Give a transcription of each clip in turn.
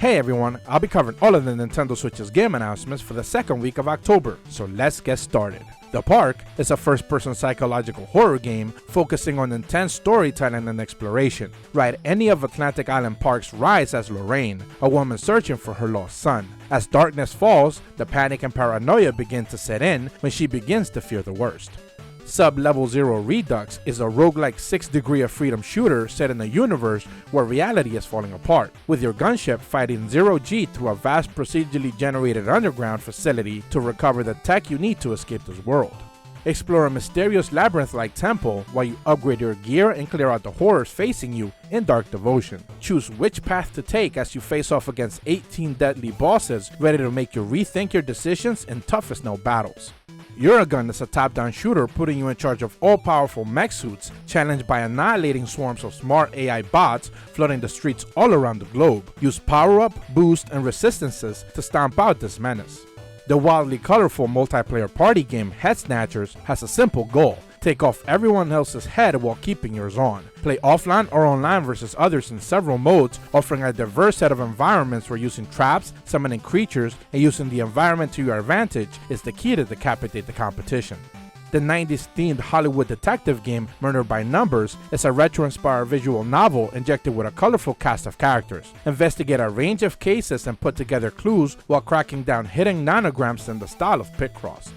Hey everyone, I'll be covering all of the Nintendo Switch's game announcements for the second week of October, so let's get started. The Park is a first-person psychological horror game focusing on intense storytelling and exploration. Ride any of Atlantic Island Park's rides as Lorraine, a woman searching for her lost son. As darkness falls, the panic and paranoia begin to set in when she begins to fear the worst. SubLevel 0 Redux is a roguelike 6th degree of freedom shooter set in a universe where reality is falling apart, with your gunship fighting Zero-G through a vast procedurally generated underground facility to recover the tech you need to escape this world. Explore a mysterious labyrinth-like temple while you upgrade your gear and clear out the horrors facing you in Dark Devotion. Choose which path to take as you face off against 18 deadly bosses ready to make you rethink your decisions in tough as nails battles. Uragun is a top-down shooter putting you in charge of all-powerful mech suits, challenged by annihilating swarms of smart AI bots flooding the streets all around the globe. Use power-up, boost, and resistances to stomp out this menace. The wildly colorful multiplayer party game Head Snatchers has a simple goal: take off everyone else's head while keeping yours on. Play offline or online versus others in several modes, offering a diverse set of environments where using traps, summoning creatures, and using the environment to your advantage is the key to decapitate the competition. The 90s themed Hollywood detective game Murder by Numbers is a retro-inspired visual novel injected with a colorful cast of characters. Investigate a range of cases and put together clues while cracking down hidden nanograms in the style of Picross.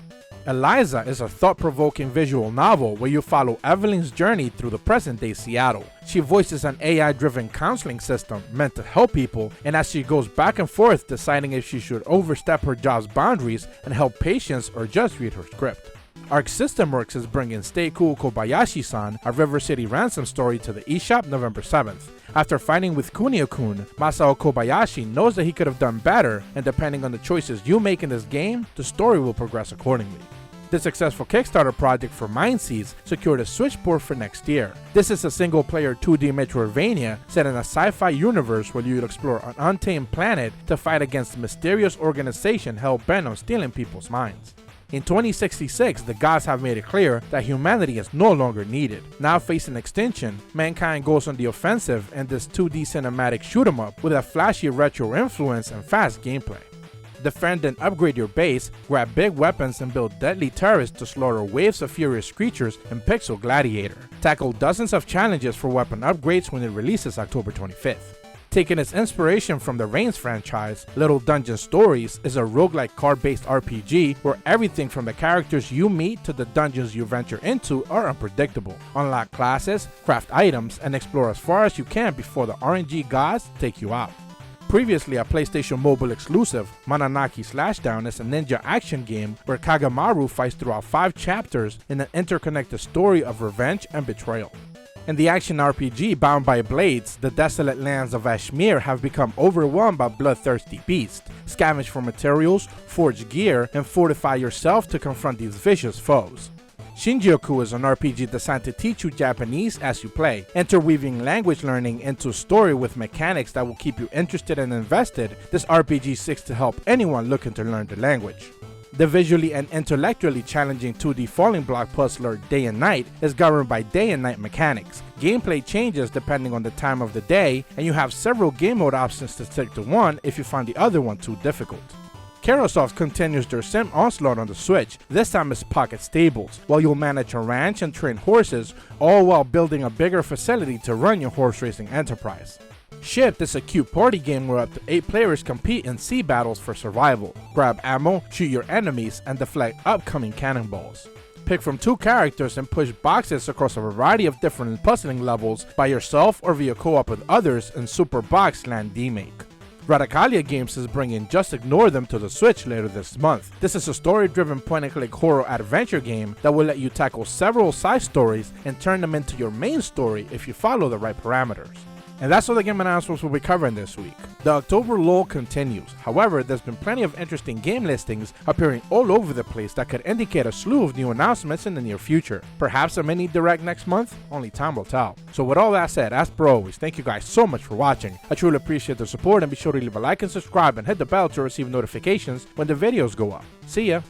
Eliza is a thought-provoking visual novel where you follow Evelyn's journey through the present-day Seattle. She voices an AI-driven counseling system meant to help people, and as she goes back and forth deciding if she should overstep her job's boundaries and help patients or just read her script. Arc System Works is bringing Stay Cool Kobayashi-San, a River City ransom story, to the eShop November 7th. After fighting with Kunio-kun, Masao Kobayashi knows that he could have done better, and depending on the choices you make in this game, the story will progress accordingly. The successful Kickstarter project for Mindseize secured a Switch port for next year. This is a single-player 2D Metroidvania set in a sci-fi universe where you'll explore an untamed planet to fight against a mysterious organization hell-bent on stealing people's minds. In 2066, the gods have made it clear that humanity is no longer needed. Now facing extinction, mankind goes on the offensive in this 2D cinematic shoot-'em-up with a flashy retro influence and fast gameplay. Defend and upgrade your base, grab big weapons and build deadly turrets to slaughter waves of furious creatures in Pixel Gladiator. Tackle dozens of challenges for weapon upgrades when it releases October 25th. Taking its inspiration from the Reigns franchise, Little Dungeon Stories is a roguelike card-based RPG where everything from the characters you meet to the dungeons you venture into are unpredictable. Unlock classes, craft items, and explore as far as you can before the RNG gods take you out. Previously a PlayStation Mobile exclusive, Mananaki Slashdown is a ninja action game where Kagamaru fights throughout 5 chapters in an interconnected story of revenge and betrayal. In the action RPG Bound by Blades, the desolate lands of Ashmere have become overwhelmed by bloodthirsty beasts. Scavenge for materials, forge gear, and fortify yourself to confront these vicious foes. Shinjuku is an RPG designed to teach you Japanese as you play. Interweaving language learning into a story with mechanics that will keep you interested and invested, this RPG seeks to help anyone looking to learn the language. The visually and intellectually challenging 2D falling block puzzler Day and Night is governed by day and night mechanics. Gameplay changes depending on the time of the day, and you have several game mode options to stick to one if you find the other one too difficult. Carosoft continues their sim onslaught on the Switch, this time as Pocket Stables, while you'll manage a ranch and train horses, all while building a bigger facility to run your horse racing enterprise. Shift is a cute party game where up to 8 players compete in sea battles for survival. Grab ammo, shoot your enemies, and deflect upcoming cannonballs. Pick from 2 characters and push boxes across a variety of different puzzling levels by yourself or via co-op with others in Super Box Land Demake. Radicalia Games is bringing Just Ignore Them to the Switch later this month. This is a story-driven point-and-click horror adventure game that will let you tackle several side stories and turn them into your main story if you follow the right parameters. And that's all the game announcements we'll be covering this week. The October lull continues. However, there's been plenty of interesting game listings appearing all over the place that could indicate a slew of new announcements in the near future. Perhaps a mini direct next month? Only time will tell. So with all that said, as per always, thank you guys so much for watching. I truly appreciate the support, and be sure to leave a like and subscribe and hit the bell to receive notifications when the videos go up. See ya!